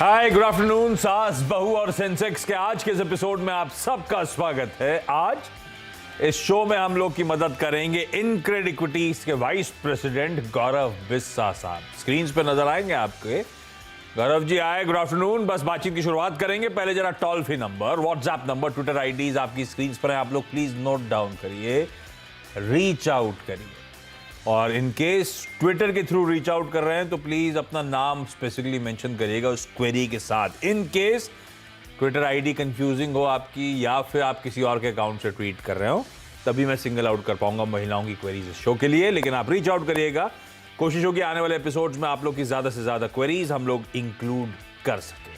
हाय, good afternoon. सास बहू और सेंसेक्स के आज के इस एपिसोड में आप सबका स्वागत है। आज इस शो में हम लोग की मदद करेंगे इनक्रेड इक्विटीज के वाइस प्रेसिडेंट गौरव बिस्सा साहब। स्क्रीन पे नजर आएंगे आपके। गौरव जी आए, गुड आफ्टरनून। बस बातचीत की शुरुआत करेंगे। पहले जरा toll free number, WhatsApp number, Twitter IDs आपकी स्क्रीन पर है, आप लोग प्लीज नोट डाउन करिए, रीच आउट करिए। और इन केस ट्विटर के थ्रू रीच आउट कर रहे हैं तो प्लीज अपना नाम स्पेसिफिकली मेंशन करिएगा उस क्वेरी के साथ। इन केस ट्विटर आईडी कंफ्यूजिंग हो आपकी या फिर आप किसी और के अकाउंट से ट्वीट कर रहे हो, तभी मैं सिंगल आउट कर पाऊंगा महिलाओं की क्वेरीज इस शो के लिए। लेकिन आप रीच आउट करिएगा। कोशिश होगी आने वाले एपिसोड्स में आप लोग की ज्यादा से ज्यादा क्वेरीज हम लोग इंक्लूड कर सके।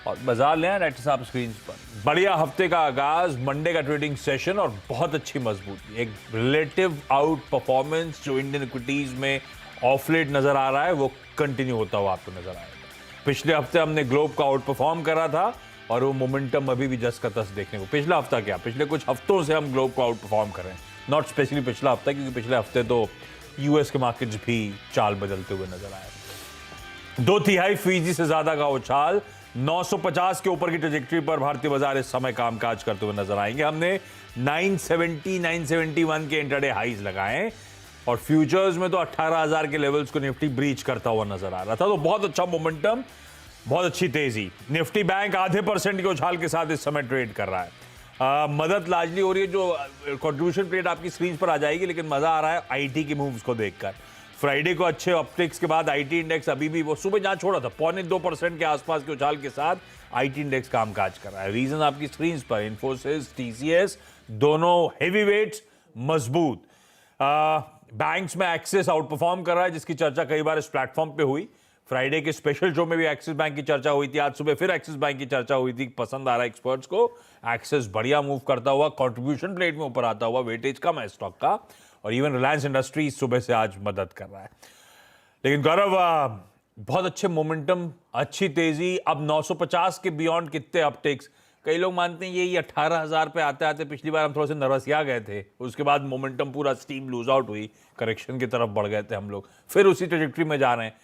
और बाजार ले आए डायरेक्टर साहब स्क्रीन पर। बढ़िया हफ्ते का आगाज, मंडे का ट्रेडिंग सेशन और बहुत अच्छी मजबूती, एक रिलेटिव आउट परफॉर्मेंस जो इंडियन इक्विटीज में ऑफ लेट नजर आ रहा है वो कंटिन्यू होता हुआ आपको नजर आएगा। पिछले हफ्ते हमने ग्लोब का आउट परफॉर्म करा था और वो मोमेंटम अभी भी जस का तस देखने को। पिछला हफ्ता क्या, पिछले कुछ हफ्तों से हम ग्लोब को आउट परफॉर्म कर रहे हैं, नॉट स्पेशली पिछला हफ्ता, क्योंकि पिछले हफ्ते तो यूएस के मार्केट्स भी चाल बदलते हुए नजर आए। 2/3% से ज्यादा का उछाल, 950 के ऊपर की ट्रेजेक्टरी पर भारतीय बाजार इस समय कामकाज करते हुए नजर आएंगे। हमने 970 971 के इंटरडे हाईज लगाए और फ्यूचर्स में तो 18,000 के लेवल्स को निफ्टी ब्रीच करता हुआ नजर आ रहा था। तो बहुत अच्छा मोमेंटम, बहुत अच्छी तेजी। निफ्टी बैंक आधे % के उछाल के साथ इस समय ट्रेड कर रहा है। मदद लार्जली हो रही है, जो कंट्रीब्यूशन प्लेट आपकी स्क्रीन पर आ जाएगी, लेकिन मजा आ रहा है आईटी की मूव्स को देखकर। फ्राइडे को अच्छे ऑप्टिक्स के बाद आईटी इंडेक्स अभी भी वो सुबह जहां छोड़ा था 0.25% के आसपास के उछाल के साथ आईटी इंडेक्स कामकाज कर रहा है। रीजन आपकी स्क्रीन पर, इन्फोसिस, टीसीएस दोनों हेवी वेट्स मजबूत। बैंक्स में एक्सिस आउट परफॉर्म कर रहा है, जिसकी चर्चा कई बार इस प्लेटफॉर्म पे हुई। फ्राइडे के स्पेशल शो में भी एक्सिस बैंक की चर्चा हुई थी, आज सुबह फिर एक्सिस बैंक की चर्चा हुई थी। पसंद आ रहा है एक्सपर्ट्स को। एक्सिस बढ़िया मूव करता हुआ, कंट्रीब्यूशन प्लेट में ऊपर आता हुआ, वेटेज कम है स्टॉक का, और इवन रिलायंस इंडस्ट्रीज सुबह से आज मदद कर रहा है। लेकिन गौरव, बहुत अच्छे मोमेंटम, अच्छी तेजी। अब 950 के बियॉन्ड कितने अपटेक्स, कई लोग मानते हैं ये 18,000 पे आते आते पिछली बार हम थोड़े से नर्वसिया गए थे, उसके बाद मोमेंटम पूरा स्टीम लूज आउट हुई, करेक्शन की तरफ बढ़ गए थे हम लोग, फिर उसी ट्रेजेक्टरी में जा रहे हैं।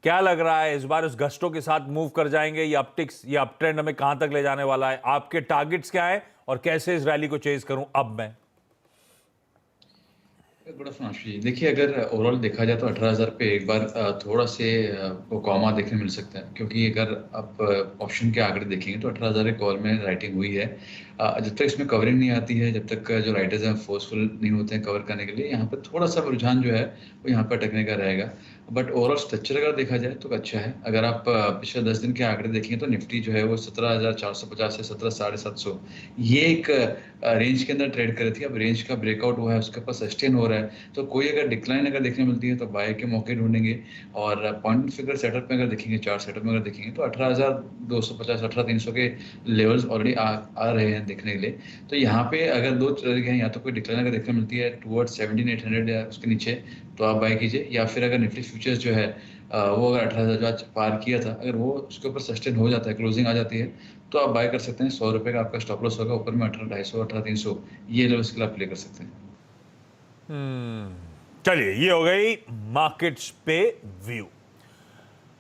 क्या लग रहा है इस बार उस गस्टों के साथ मूव कर जाएंगे? ये अपटिक्स, ये अप ट्रेंड हमें कहां तक ले जाने वाला है? आपके टारगेट्स क्या है और कैसे इस रैली को चेज करूं अब मैं? गुड आफ्टरनून जी। देखिए, अगर ओवरऑल देखा जाए तो 18,000 पे एक बार थोड़ा से वो कॉमा देखने मिल सकता है, क्योंकि अगर आप ऑप्शन के आंकड़े देखेंगे तो 18,000 एक कॉल में राइटिंग हुई है। जब तक इसमें कवरिंग नहीं आती है, जब तक जो राइटर्स हैं फोर्सफुल नहीं होते हैं कवर करने के लिए, यहाँ पर थोड़ा सा रुझान जो है वो यहाँ पर अटकने का रहेगा। बट ओवरऑल स्ट्रक्चर अगर देखा जाए तो अच्छा है। अगर आप पिछले 10 दिन के आंकड़े देखेंगे तो निफ्टी जो है वो 17,450 से 17,750 ये एक रेंज के अंदर ट्रेड कर रही थी। अब रेंज का ब्रेकआउट हुआ है, उसके ऊपर सस्टेन हो रहा है, तो कोई अगर डिक्लाइन अगर देखने मिलती है तो बाय के मौके ढूंढेंगे। और पॉइंट फिगर सेटअप में अगर देखेंगे, चार्ट सेटअप में अगर देखेंगे तो 18,250 18,300 के लेवल्स ऑलरेडी आ रहे हैं देखने के लिए। तो यहाँ पे अगर दो तरीके हैं, या तो कोई डिक्लाइन अगर देखने मिलती है टुवर्ड्स 17,800 या उसके नीचे तो आप बाय कीजिए, या फिर अगर निफ्टी फ्यूचर्स जो है वो अगर 18,000 जो आज पार किया था, अगर वो उसके ऊपर सस्टेन हो जाता है, क्लोजिंग आ जाती है, तो आप बाय कर सकते हैं। 100 रुपए का आपका स्टॉप लॉस होगा, ऊपर में 18,250 18,300 ये लेवल्स के लिए आप प्ले कर सकते हैं। चलिए, ये हो गई मार्केट्स पे व्यू।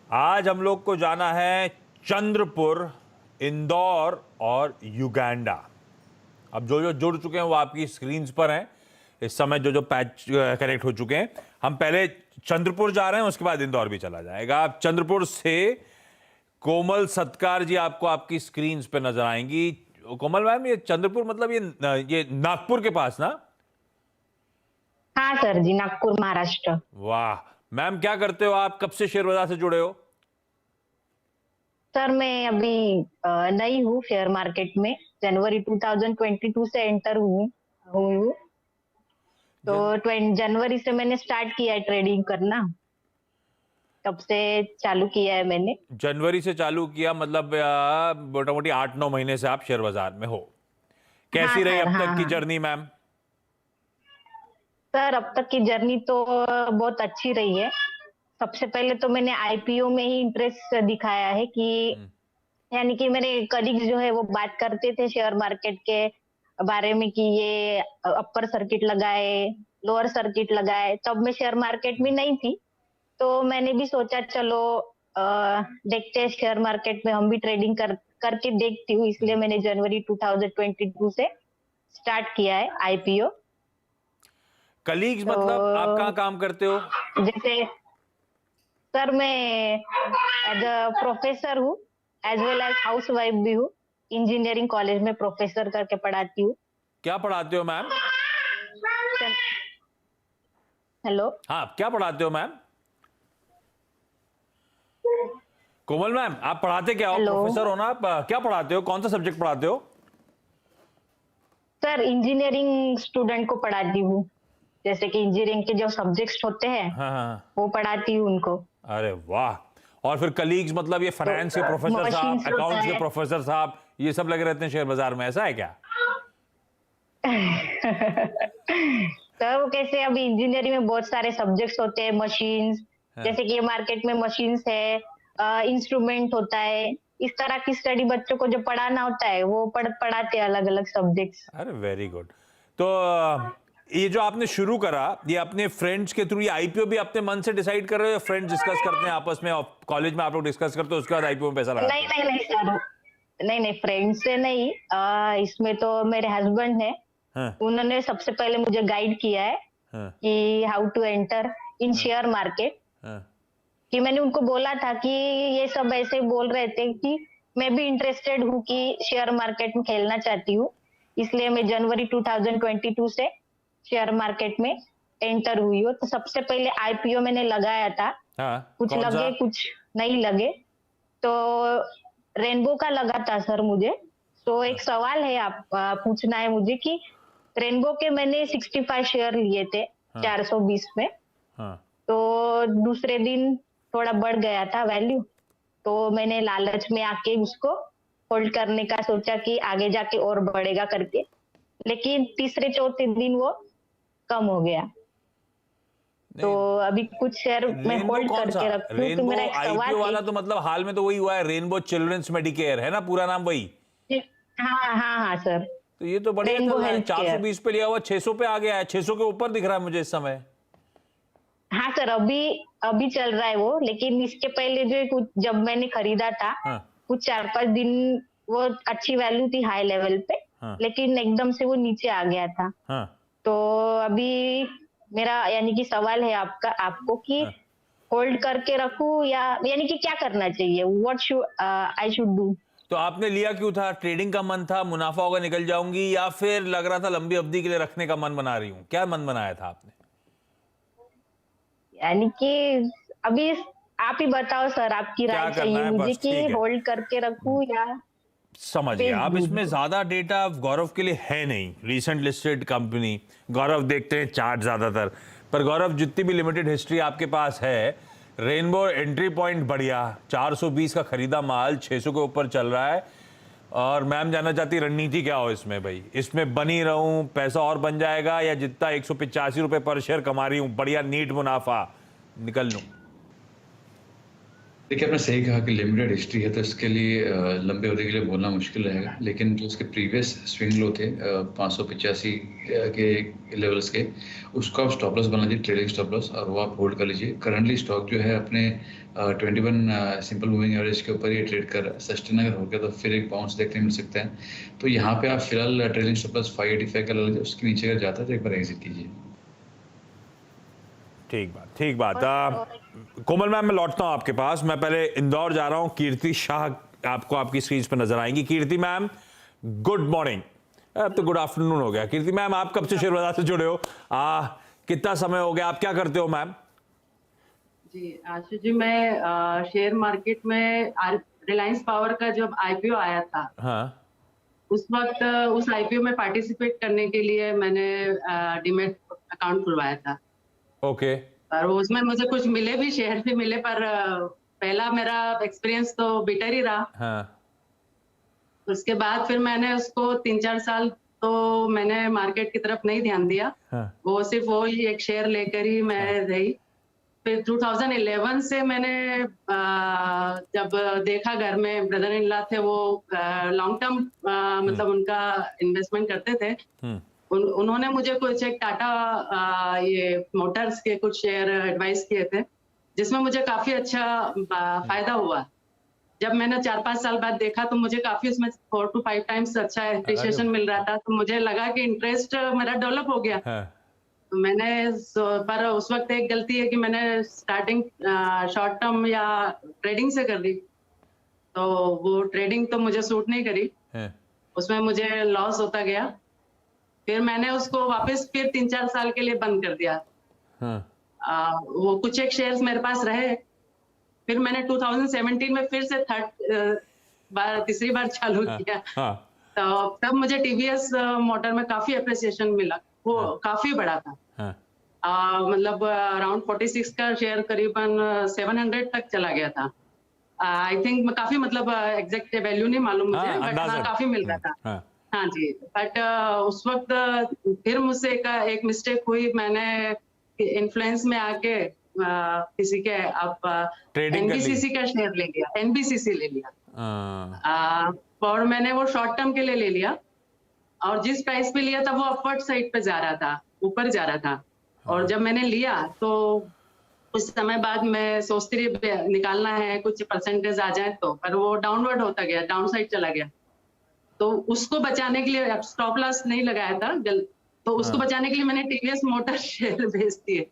आज हम लोग को जाना है चंद्रपुर, इंदौर और युगांडा। अब जो जो जुड़ चुके हैं वो आपकी स्क्रीन पर हैं इस समय, जो जो पैच कनेक्ट हो चुके हैं। हम पहले चंद्रपुर जा रहे हैं, उसके बाद इंदौर भी चला जाएगा। आप चंद्रपुर से कोमल सत्कार जी आपको आपकी स्क्रीन पे नजर आएंगी। कोमल मैम, ये चंद्रपुर मतलब ये नागपुर के पास ना? हाँ सर जी, नागपुर महाराष्ट्र। वाह मैम, क्या करते हो आप? कब से शेयर बाजार से जुड़े हो? सर मैं अभी नई हूँ शेयर मार्केट में, जनवरी 2022 से एंटर हुई हूँ। तो जनवरी से मैंने स्टार्ट किया है ट्रेडिंग करना, तब से चालू किया है मैंने। जनवरी से चालू किया, मतलब मोटा मोटी 8-9 महीने से आप शेयर बाजार में हो। कैसी हाँ रही सर, अब हाँ तक की हाँ जर्नी मैम? सर, अब तक की जर्नी तो बहुत अच्छी रही है। सबसे पहले तो मैंने आईपीओ में ही इंटरेस्ट दिखाया है कि यानी कि मेरे कलीग्स जो है वो बात करते थे शेयर मार्केट के बारे में कि ये अपर सर्किट लगाए, लोअर सर्किट लगाए। तब मैं शेयर मार्केट में नहीं थी, तो मैंने भी सोचा चलो देखते हैं शेयर मार्केट में, हम भी ट्रेडिंग करके देखती हूँ, इसलिए मैंने जनवरी 2022 से स्टार्ट किया है आईपीओ। कलीग्स तो मतलब आप कहाँ काम करते हो? जैसे सर, मैं एज अ प्रोफेसर हूँ, as well as housewife भी हूँ। इंजीनियरिंग कॉलेज में प्रोफेसर करके पढ़ाती हूँ। क्या पढ़ाते हो मैम? हेलो। हाँ, क्या पढ़ाते हो मैम? कोमल मैम, आप पढ़ाते क्या हो? हेलो प्रोफेसर हो ना आप? क्या पढ़ाते हो? कौन सा सब्जेक्ट पढ़ाते हो? सर, इंजीनियरिंग स्टूडेंट को पढ़ाती हूँ। जैसे कि इंजीनियरिंग के जो सब्जेक्ट्स होते हैं, हाँ हाँ। वो पढ़ाती हूँ उनको। अरे वाह। और फिर कलीग्स मतलब ये फाइनेंस के प्रोफेसर साहब, मशीन्स होता अकाउंट्स के है। प्रोफेसर साहब, ये सब लगे रहते हैं शेयर बाजार में, ऐसा है क्या? सर, वो कैसे, अभी इंजीनियरिंग में बहुत सारे सब्जेक्ट्स होते हैं, मशीन्स, हाँ। जैसे कि मार्केट में मशीन्स है, इंस्ट्रूमेंट होता है, इस तरह की स्टडी बच्चों को जो पढ़ाना होता है, वो पढ़ाते हैं अलग अलग सब्जेक्ट्स। अरे वेरी गुड। तो ये जो आपने शुरू करा, ये अपने फ्रेंड्स के थ्रू, ये आईपीओ भी अपने मन से डिसाइड कर रहे हो या फ्रेंड्स डिस्कस करते हैं आपस में, और कॉलेज में आप लोग डिस्कस करते हो, उसके बाद आईपीओ में पैसा लगाते नहीं हो? नहीं नहीं सर, नहीं नहीं, फ्रेंड्स से नहीं। इसमें तो मेरे हस्बैंड है, हाँ उन्होंने सबसे पहले मुझे गाइड किया है हाँ कि how to enter in share market. हाँ। कि मैंने उनको बोला था कि ये सब ऐसे बोल रहे थे कि मैं भी इंटरेस्टेड हूँ कि शेयर मार्केट में खेलना चाहती हूँ, इसलिए मैं जनवरी 2022 से शेयर मार्केट में एंटर हुई हूँ। तो सबसे पहले आईपीओ मैंने लगाया था, हाँ, कुछ कौन सा? लगे कुछ नहीं लगे। तो रेनबो का लगा था सर मुझे। तो एक सवाल है, आप पूछना है मुझे कि रेनबो के मैंने 65 शेयर लिए थे 420 में। हाँ तो दूसरे दिन थोड़ा बढ़ गया था वैल्यू, तो मैंने लालच में आके उसको होल्ड करने का सोचा कि आगे जाके और बढ़ेगा करके, लेकिन तीसरे चौथे दिन वो कम हो गया। तो नहीं, अभी कुछ शेयर मैं रेनबो होल्ड कौन सा? करके रखती हूँ। तो रेनबो मेरा एक सवाल आईपीओ है वाला तो मतलब हाल में तो वही हुआ है, रेनबो चिल्ड्रंस मेडिकेयर है ना पूरा नाम वही? हाँ हाँ हाँ सर, तो ये तो बढ़िया रेनबो चल रहा है, हेल्थ केयर। 420 पे लिया हुआ 600 पे आ गया है, 600 के ऊपर दिख रहा है मुझे इस समय। हाँ सर, अभी अभी चल रहा है वो, लेकिन इसके पहले जो कुछ जब मैंने खरीदा था, हाँ कुछ 4-5 दिन वो अच्छी वैल्यू थी हाई लेवल पे, हाँ लेकिन एकदम से वो नीचे आ गया था। हाँ तो अभी मेरा यानी कि सवाल है आपको कि हाँ। होल्ड करके रखूं या यानी कि क्या करना चाहिए, what should I should do? तो आपने लिया क्यों था? ट्रेडिंग का मन था, मुनाफा होगा निकल जाऊंगी, या फिर लग रहा था लंबी अवधि के लिए रखने का मन बना रही हूं? क्या मन बनाया था आपने? यानी कि अभी आप ही बताओ सर, आपकी क्या राय करना चाहिए है मुझे बस, कि ठीक है। होल्ड करके रखूं या समझ गया। बेच अब दूं? इसमें ज्यादा डेटा गौरव के लिए है नहीं, रिसेंट लिस्टेड कंपनी, गौरव देखते हैं चार्ट ज्यादातर, पर गौरव जितनी भी लिमिटेड हिस्ट्री आपके पास है, रेनबो एंट्री पॉइंट बढ़िया, 420 का खरीदा माल 600 के ऊपर चल रहा है। और मैम जानना चाहती रणनीति क्या हो इसमें भाई, इसमें बनी रहूं, पैसा और बन जाएगा, या जितना 185 रुपए पर शेयर कमा रही हूं बढ़िया नीट मुनाफा निकल लूं? देखिए, आपने सही कहा कि लिमिटेड हिस्ट्री है, तो इसके लिए लंबे अवधि के लिए बोलना मुश्किल रहेगा, लेकिन जो उसके प्रीवियस स्विंग लो थे 585 के लेवल्स के, उसको आप स्टॉप लॉस बना लीजिए, ट्रेडिंग स्टॉप लॉस, और वो आप होल्ड कर लीजिए। करंटली स्टॉक जो है अपने 21 सिंपल मूविंग एवरेज के ऊपर ये ट्रेड कर, सस्टेन अगर हो गया तो फिर एक बाउंस देखने मिल सकता है। तो यहाँ पे आप फिलहाल ट्रेडिंग स्टॉप लॉस 585 का ले लीजिए, उसके नीचे अगर जाता है तो एक बार एग्जिट कीजिए। ठीक बात, ठीक बात। कोमल मैम, मैं लौटता हूं आपके पास, मैं पहले इंदौर जा रहा हूं। कीर्ति शाह आपको आपकी स्क्रीन पर नजर आएंगी। कीर्ति मैम, गुड मॉर्निंग। अब तो गुड आफ्टरनून हो गया। कीर्ति मैम, आप कब से शेयर बाजार से जुड़े हो? कितना समय हो गया? आप क्या करते हो मैम? जी आशु जी, मैं शेयर मार्केट में रिलायंस पावर का जब आईपीओ आया था, हाँ उस वक्त उस आईपीओ में पार्टिसिपेट करने के लिए मैंने डीमैट अकाउंट खुलवाया था। ओके। और उसमें मुझे कुछ मिले भी, शेयर भी मिले, पर पहला मेरा एक्सपीरियंस तो बेटर ही रहा। हाँ उसके बाद फिर मैंने उसको 3-4 साल तो मैंने मार्केट की तरफ नहीं ध्यान दिया। हाँ वो सिर्फ वो ही एक शेयर लेकर ही मैं रही। फिर 2011 से मैंने जब देखा, घर में ब्रदर इन लॉ थे, वो लॉन्ग टर्म मतलब उनका इन्वेस्टमेंट करते थे। उन्होंने मुझे कुछ एक टाटा ये मोटर्स के कुछ शेयर एडवाइस किए थे, जिसमें मुझे काफी अच्छा फायदा हुआ। जब मैंने 4-5 साल बाद देखा तो मुझे काफी उसमें 4 to 5 टाइम्स अच्छा एप्रिसिएशन मिल रहा था, तो मुझे लगा कि इंटरेस्ट मेरा डेवलप हो गया। हाँ, तो मैंने पर उस वक्त एक गलती है कि मैंने स्टार्टिंग शॉर्ट टर्म या ट्रेडिंग से कर दी, तो वो ट्रेडिंग तो मुझे सूट नहीं करी, हाँ, उसमें मुझे लॉस होता गया। फिर मैंने उसको वापस फिर 3-4 साल के लिए बंद कर दिया। हाँ, वो कुछ एक शेयर्स मेरे पास रहे, फिर मैंने 2017 में फिर से तीसरी बार चालू किया। हाँ, तो तब मुझे टीवीएस मोटर में काफी अप्रिसिएशन मिला, वो काफी बड़ा था। हाँ, मतलब अराउंड 46 का शेयर करीबन 700 तक चला गया था। आई थिंक काफी, मतलब एग्जैक्ट वैल्यू नहीं मालूम मुझे, हाँ, बट अंदाज़ा। हाँ काफी मिल रहा था। हाँ, हाँ जी, बट उस वक्त फिर मुझसे एक मिस्टेक हुई, मैंने इन्फ्लुएंस में आके किसी के ट्रेडिंग कर ली। एनबीसीसी का शेयर ले लिया, एनबीसीसी ले लिया। हाँ, और मैंने वो शॉर्ट टर्म के लिए ले लिया, और जिस प्राइस पे लिया था वो अपवर्ड साइड पे जा रहा था, ऊपर जा रहा था। और जब मैंने लिया तो कुछ समय बाद मैं सोचती रही निकालना है, कुछ परसेंटेज आ जाए तो, पर वो डाउनवर्ड होता गया, डाउन साइड चला गया। तो उसको बचाने के लिए स्टॉप लॉस नहीं लगाया था, तो उसको बचाने के लिए मैंने टीवीएस मोटर शेयर बेच दिए।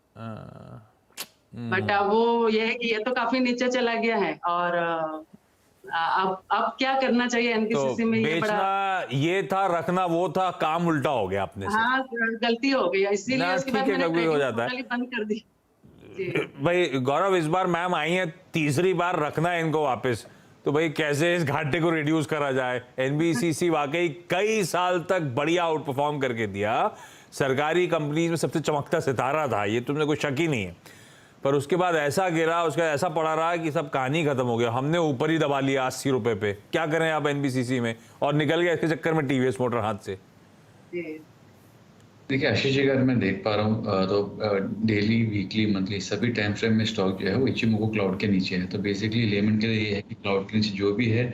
बट वो ये है कि ये तो काफी नीचे चला गया है, और अब क्या करना चाहिए एनबीसीसी तो में, ये बेचना बड़ा ये था, रखना वो था, काम उल्टा हो गया अपने से। हाँ गलती हो गई, इसीलिए ना, उसके ठीक बाद है, मैंने कभी हो ट्रेडिंग जाता है। टोटली बंद कर दी। जी। भाई गौरव, इस बार मैम आई हैं, तीसरी बार रखना है इनको वापस, तो भाई कैसे इस घाटे को रिड्यूस करा जाए। एनबीसीसी वाकई कई साल तक बढ़िया आउट परफॉर्म करके दिया, सरकारी कंपनीज में सबसे चमकता सितारा था, ये तुमने कोई शक ही नहीं है। पर उसके बाद ऐसा गिरा, उसका ऐसा पड़ा रहा कि सब कहानी खत्म हो गया, हमने ऊपर ही दबा लिया 80 रुपए पे। क्या करें आप एनबीसीसी में, और निकल गया इसके चक्कर में टीवीएस मोटर हाथ से। जी। देखिए आशीष जी, अगर मैं देख पा रहा हूँ तो डेली, वीकली, मंथली सभी टाइम फ्रेम में स्टॉक जो है वो इचिमोको क्लाउड के नीचे है। तो बेसिकली लेमन के लिए ये है कि क्लाउड के नीचे जो भी है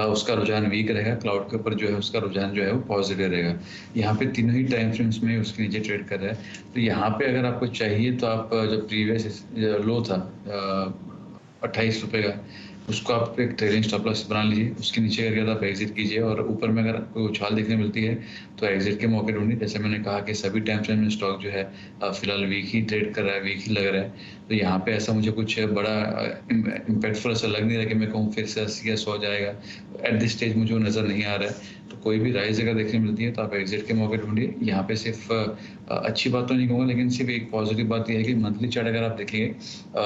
उसका रुझान वीक रहेगा, क्लाउड के ऊपर जो है उसका रुझान जो है वो पॉजिटिव रहेगा। यहाँ पे तीनों ही टाइम फ्रेम्स में उसके नीचे ट्रेड कर रहा है। तो यहाँ पे अगर आपको चाहिए तो आप जो प्रीवियस लो था 28 रुपये का, उसको आप एक ट्रेलिंग स्टॉप लॉस बना लीजिए, उसके नीचे करके आप एग्जिट कीजिए, और ऊपर में अगर कोई उछाल देखने मिलती है तो एग्जिट के मौके ढूंढिए। जैसे मैंने कहा कि सभी टाइम फ्रेम में स्टॉक जो है फिलहाल वीक ही ट्रेड कर रहा है, वीक ही लग रहा है। तो यहाँ पे ऐसा मुझे कुछ बड़ा इम्पैक्टफुल ऐसा लग नहीं रहा कि मैं कहूँ फिर से 80 या 100 जाएगा। एट दिस स्टेज मुझे नज़र नहीं आ रहा है। तो कोई भी राइज अगर देखने मिलती है तो आप एग्जिट के मौके ढूंढिए। यहाँ पे सिर्फ अच्छी बात तो नहीं कहूँगा, लेकिन सिर्फ एक पॉजिटिव बात यह है कि मंथली चार्ट अगर आप देखेंगे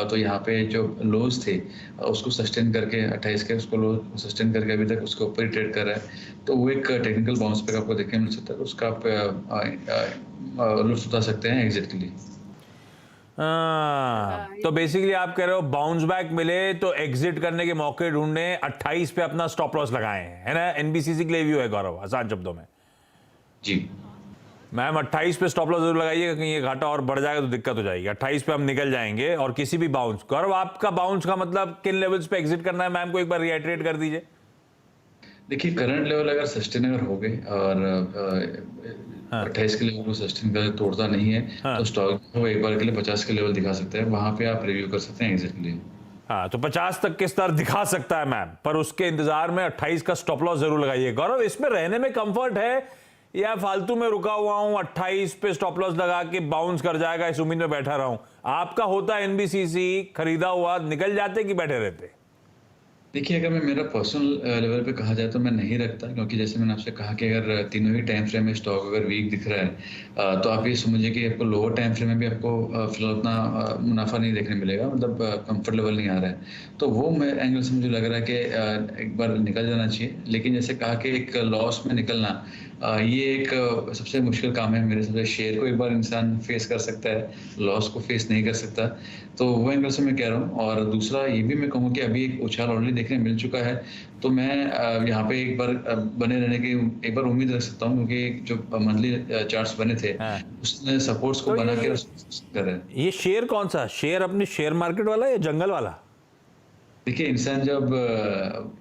तो यहाँ पे जो लोज थे उसको सस्टेन करके 28 के उसको लो सस्टेन करके अभी तक उसके ऊपर ही ट्रेड कर रहा है। तो वो एक टेक्निकल बाउंस बैक आपको देखने मिल सकता है, तो उसका आप लुत्फ उठा सकते हैं एग्जिट के लिए। तो बेसिकली आप कह रहे हो बाउंस बैक मिले तो एग्जिट करने के मौके ढूंढने, 28 पे अपना स्टॉप लॉस लगाए हैं, है ना। एनबीसीसी के लिए व्यू है गौरव, आसान शब्दों में। जी मैम 28 पे स्टॉप लॉस जरूर लगाइएगा, कहीं ये घाटा और बढ़ जाएगा तो दिक्कत हो जाएगी। 28 पे हम निकल जाएंगे, और किसी भी बाउंस, गौरव आपका बाउंस का मतलब किन लेवल्स पे एग्जिट करना है, मैम को एक बार रिएटरेट कर दीजिए। देखिए करंट लेवल अगर सस्टेन अगर हो गए और 28 के लेवल को सस्टेन कर तोड़ता नहीं है तो स्टॉक को एक बार के लिए 50 के लेवल दिखा सकता है, वहां पे आप रिव्यू कर सकते हैं एग्जिट के लिए। हाँ, तो 50 तक के स्तर दिखा सकता है मैम, पर उसके इंतजार में 28 का स्टॉप लॉस जरूर लगाइए। गौरव, इसमें रहने में कंफर्ट है या फालतू में रुका हुआ हूं, 28 पे स्टॉप लॉस लगा के बाउंस कर जाएगा इस उम्मीद में बैठा रहा हूं? आपका होता एनबीसीसी खरीदा हुआ, निकल जाते कि बैठे रहते? देखिए अगर मैं मेरा पर्सनल लेवल पे कहा जाए तो मैं नहीं रखता, क्योंकि जैसे मैंने आपसे कहा कि अगर तीनों ही टाइम फ्रेम में स्टॉक अगर वीक दिख रहा है तो आप ये समझिए कि आपको लोअर टाइम फ्रेम में भी आपको फिलहाल उतना मुनाफा नहीं देखने मिलेगा, मतलब कंफर्ट लेवल नहीं आ रहा है। तो वो मैं एंगल से मुझे लग रहा है कि एक बार निकल जाना चाहिए। लेकिन जैसे कहा कि एक लॉस में निकलना ये एक सबसे मुश्किल काम है मेरे हिसाब से। शेयर को एक बार इंसान फेस कर सकता है, लॉस को फेस नहीं कर सकता। तो वो एंगल से मैं कह रहा हूँ। और दूसरा ये भी मैं कहूँ कि अभी एक उछाल ऑलरेडी देखने मिल चुका है, तो मैं यहाँ पे एक बार बने रहने की एक बार उम्मीद रख सकता हूँ, क्योंकि जो मंथली चार्ट्स बने थे उसने सपोर्ट्स को बना के कर रहे हैं। ये शेयर कौन सा शेयर, अपनी शेयर मार्केट वाला या जंगल वाला? देखिए इंसान जब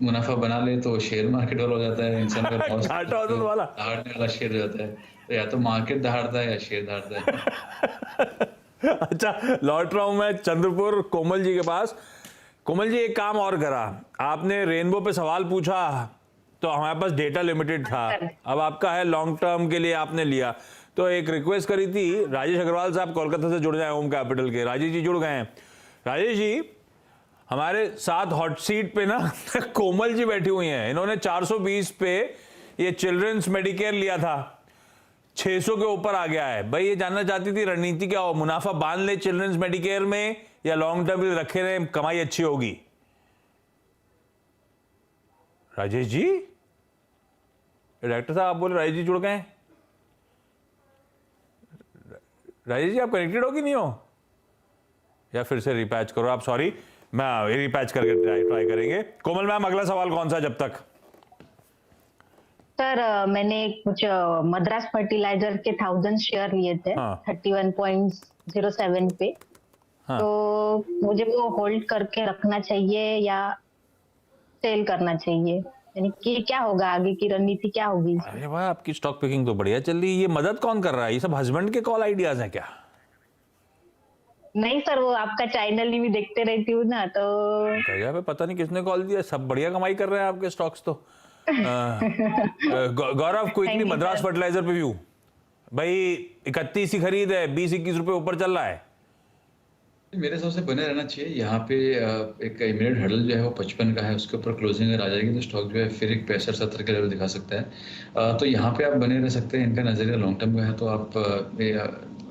मुनाफा बना ले तो शेयर मार्केट वाला हो जाता है, इंसान का लॉस घाटा होता दहाड़ने वाला शेयर हो जाता है। तो या तो मार्केट दहाड़ता है या शेयर दहाड़ता है। अच्छा, लौट रहा हूं मैं चंद्रपुर कोमल जी के पास। कोमल जी, एक काम और करा आपने, रेनबो पे सवाल पूछा तो हमारे पास डेटा लिमिटेड था, अब आपका है लॉन्ग टर्म के लिए आपने लिया, तो एक रिक्वेस्ट करी थी, राजेश अग्रवाल साहब कोलकाता से जुड़ जाए, होम कैपिटल के। राजेश जी जुड़ गए हैं। राजेश जी, हमारे साथ हॉट सीट पे ना कोमल जी बैठी हुई हैं, इन्होंने 420 पे ये चिल्ड्रंस मेडिकेयर लिया था, 600 के ऊपर आ गया है। भाई ये जानना चाहती थी रणनीति क्या हो, मुनाफा बांध ले चिल्ड्रंस मेडिकेयर में या लॉन्ग टर्म रखे रहे, कमाई अच्छी होगी। राजेश जी, डायरेक्टर साहब आप बोले राजेश जी जुड़ गए। राजेश जी आप कनेक्टेड हो कि नहीं हो, या फिर से रिपैच करो आप, सॉरी मैं रिपैच करके ट्राई करेंगे। कोमल मैम, अगला सवाल कौन सा जब तक? सर मैंने कुछ मद्रास फर्टिलाइजर के 1000 शेयर लिए थे, हाँ। 31.07 पे। हाँ। तो मुझे वो होल्ड करके रखना चाहिए या सेल करना चाहिए, यानी कि क्या होगा, आगे की रणनीति क्या होगी? अरे वाह, आपकी स्टॉक पिकिंग तो बढ़िया चल रही है। ये मदद कौन कर रहा है? ये सब हस्बैंड के कॉल आइडियाज हैं क्या? नहीं सर, वो आपका चैनल भी देखते रहती हूँ ना, तो गजब है, पता नहीं किसने कॉल दिया, सब बढ़िया कमाई कर रहे हैं आपके स्टॉक्स तो। गौरव, क्विकली मद्रास फर्टिलाइजर पे व्यू। भाई 31 ही खरीद है, 20-21 रुपए ऊपर चल रहा है। मेरे हिसाब से बने रहना चाहिए यहाँ पे। एक इमीडिएट हर्डल जो है वो 55 का है, उसके ऊपर क्लोजिंग अगर आ जाएगी तो स्टॉक जो है फिर एक 65-70 के लेवल दिखा सकता है। तो यहाँ पे आप बने रह सकते हैं। इनका नजरिया लॉन्ग टर्म का है, तो आप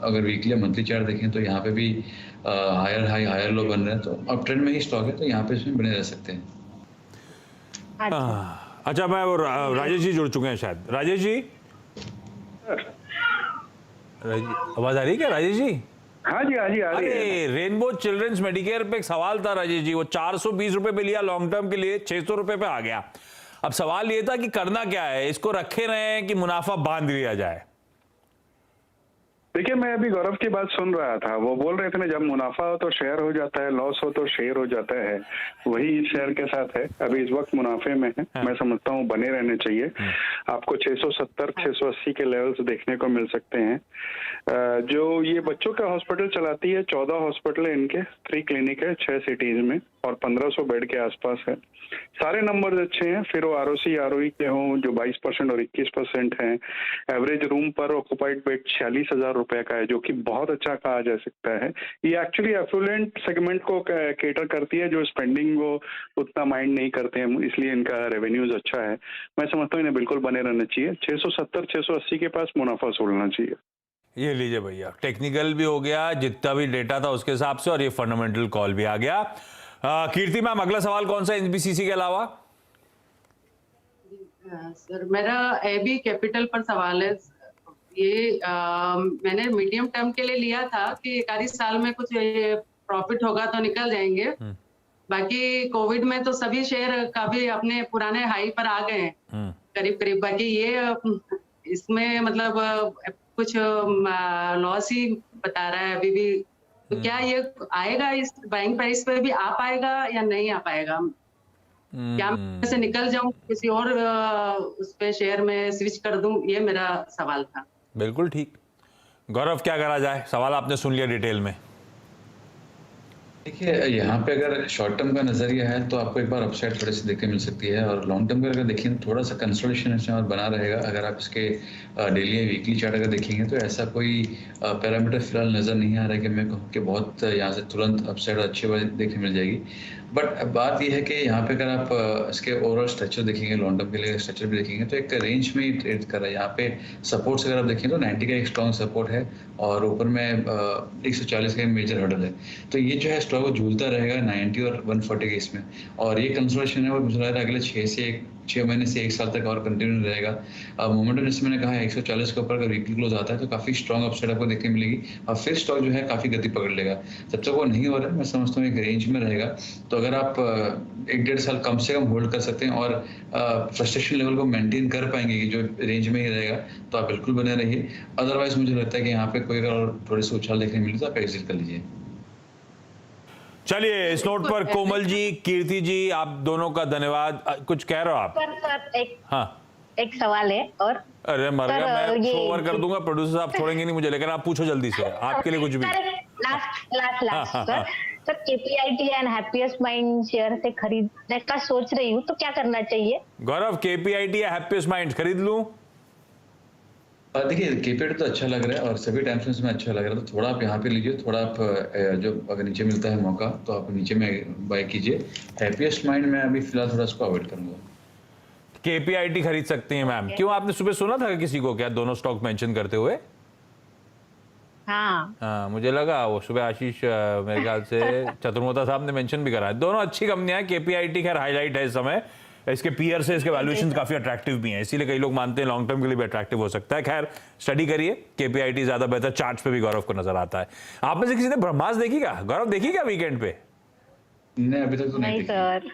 अगर वीकली या मंथली चार्ट देखें तो यहाँ पे भी हायर हाई हायर लो बन रहे हैं, तो अप ट्रेंड में ही स्टॉक है, तो यहाँ पे इसमें बने रह सकते हैं। अच्छा, मैं वो राजेश जी जुड़ चुके हैं शायद। राजेश जी, आवाज आ रही है क्या राजेश जी? हाँ जी, हाँ जी, आ रही है। अरे, रेनबो चिल्ड्रंस मेडिकेयर पे एक सवाल था राजेश जी, वो 420 रुपए पे लिया लॉन्ग टर्म के लिए, 600 रुपए पे आ गया। अब सवाल ये था कि करना क्या है, इसको रखे रहे कि मुनाफा बांध लिया जाए? देखिए, मैं अभी गौरव की बात सुन रहा था, वो बोल रहे थे ना, जब मुनाफा हो तो शेयर हो जाता है, लॉस हो तो शेयर हो जाता है, वही इस शेयर के साथ है। अभी इस वक्त मुनाफे में है। मैं समझता हूँ बने रहने चाहिए। आपको 670-680 के लेवल्स देखने को मिल सकते हैं। जो ये बच्चों का हॉस्पिटल चलाती है, 14 हॉस्पिटल है इनके, 3 क्लिनिक है 6 सिटीज में और 1500 बेड के आसपास है। सारे नंबर्स अच्छे हैं, फिर वो आरओसी आरओई के हों जो 22% और 21% हैं। एवरेज रूम पर ऑक्युपाइड बेड 46,000 रुपए का है, जो कि बहुत अच्छा कहा जा सकता है। ये एक्चुअली एफ्लुएंट सेगमेंट को केटर करती है, जो स्पेंडिंग वो उतना माइंड नहीं करते हैं, इसलिए इनका रेवेन्यूज अच्छा है। मैं समझता हूँ इन्हें बिल्कुल बने रहना चाहिए। 670-680 के पास मुनाफा सोलना चाहिए। ये लीजिए भैया, टेक्निकल भी हो गया, जितना भी डेटा था उसके हिसाब से, और ये फंडामेंटल कॉल भी आ गया। कीर्ति मैम, अगला सवाल कौन सा एनबीसीसी के अलावा? सर मेरा एबी कैपिटल पर सवाल है। ये मैंने मीडियम टर्म के लिए लिया था कि एक आधी साल में कुछ प्रॉफिट होगा तो निकल जाएंगे। बाकी कोविड में तो सभी शेयर काफी अपने पुराने हाई पर आ गए हैं करीब करीब। बाकी ये इसमें मतलब कुछ लॉस ही बता रहा है अभी भी, तो क्या ये आएगा, इस बाइंग प्राइस पे भी आ पाएगा या नहीं आ पाएगा? क्या मैं से निकल जाऊं, किसी और उस पे शेयर में स्विच कर दूं? ये मेरा सवाल था। बिल्कुल ठीक। गौरव, क्या करा जाए? सवाल आपने सुन लिया डिटेल में। देखिए, यहाँ पे अगर शॉर्ट टर्म का नजरिया है तो आपको एक बार अपसाइड थोड़ी सी देखने मिल सकती है, और लॉन्ग टर्म का अगर देखें तो थोड़ा सा कंसोलिडेशन इसमें और बना रहेगा। अगर आप इसके डेली या वीकली चार्ट अगर देखेंगे तो ऐसा कोई पैरामीटर फिलहाल नजर नहीं आ रहा है कि मैं कहूँ कि बहुत यहाँ से तुरंत अपसाइड अच्छी बात देखने मिल जाएगी। बट बात यह है कि यहाँ पे अगर आप इसके ओवरऑल स्ट्रक्चर देखेंगे, लॉन्ग टर्म के लिए स्ट्रक्चर भी देखेंगे, तो एक रेंज में ही ट्रेड कर रहा है। यहाँ पे सपोर्ट्स अगर आप देखें तो 90 का एक स्ट्रॉन्ग सपोर्ट है, और ऊपर में 140 का मेजर हर्डल है। तो ये जो है स्टॉक झूलता रहेगा 90 और 140 के इसमें, और ये कंसोलिडेशन है वो मुझे लग रहा है अगले 6 महीने से 1 साल तक और कंटिन्यू रहेगा। मोमेंटम जैसे मैंने कहा 140 के ऊपर अगर वीकली क्लोज आता है तो काफी स्ट्रॉन्ग अपसाइड आपको देखने मिलेगी, और फिर स्टॉक जो है काफी गति पकड़ लेगा। जब तक वो नहीं हो रहा है मैं समझता हूँ एक रेंज में रहेगा। तो अगर आप 1-1.5 साल कम से कम होल्ड कर सकते हैं और फ्रस्ट्रेशन लेवल को मेंटेन कर पाएंगे कि जो रेंज में ही रहेगा, तो आप बिल्कुल बने रहिए। अदरवाइज मुझे लगता है कि यहाँ पे कोई अगर थोड़ी सी उछाल देखने मिली तो आप एग्जिट कर लीजिए। चलिए, इस नोट पर कोमल जी, कीर्ति जी, आप दोनों का धन्यवाद। कुछ कह रहे हो आप? सर एक सवाल है और। अरे मर गया, मैं ओवर कर दूंगा, प्रोड्यूसर साहब छोड़ेंगे नहीं मुझे, लेकिन आप पूछो जल्दी से, आपके लिए कुछ भी। Last sir. Sir KPIT and happiest mind share से खरीदने का सोच रही हूँ, तो क्या करना चाहिए? गौरव, केपीआईटी या हैप्पीएस्ट माइंड खरीद लूं? देखिए केपीआईटी तो अच्छा लग रहा है और सभी टाइम फ्रेम्स में अच्छा लग रहा है, तो थोड़ा आप यहाँ पे लीजिए, थोड़ा आप जो अगर नीचे मिलता है मौका तो आप नीचे में बाय कीजिए। हैप्पीएस्ट माइंड में अभी फिलहाल थोड़ा इसको अवॉइड करूंगा। केपीआईटी खरीद सकती हैं मैम। क्यों, आपने सुबह सुना था किसी को क्या दोनों स्टॉक मेंशन करते हुए? हाँ, मुझे लगा वो सुबह आशीष मेरे ख्याल से चतुर्मोता साहब ने मेंशन भी करा है। दोनों अच्छी कंपनियां हैं। केपीआईटी खैर हाईलाइट है इस समय, इसके पीयर से इसके वैल्यूएशन काफी अट्रैक्टिव भी हैं, इसीलिए कई लोग मानते हैं लॉन्ग टर्म के लिए भी अट्रैक्टिव हो सकता है। खैर स्टडी करिए, केपीआईटी ज्यादा बेहतर चार्ट्स पे भी गौरव को नजर आता है। आप में से किसी ने ब्रह्मास्त्र देखी क्या? गौरव देखी क्या वीकेंड पे? नहीं अभी तक तो नहीं नहीं देखी। सर।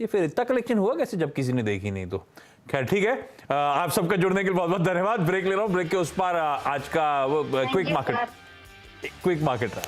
ये फिर इतना कलेक्शन हुआ कैसे जब किसी ने देखी नहीं? तो खैर ठीक है। आप सबका जुड़ने के लिए बहुत बहुत धन्यवाद। ब्रेक ले रहा हूँ, ब्रेक के उस पार आज का वो क्विक मार्केट रहा।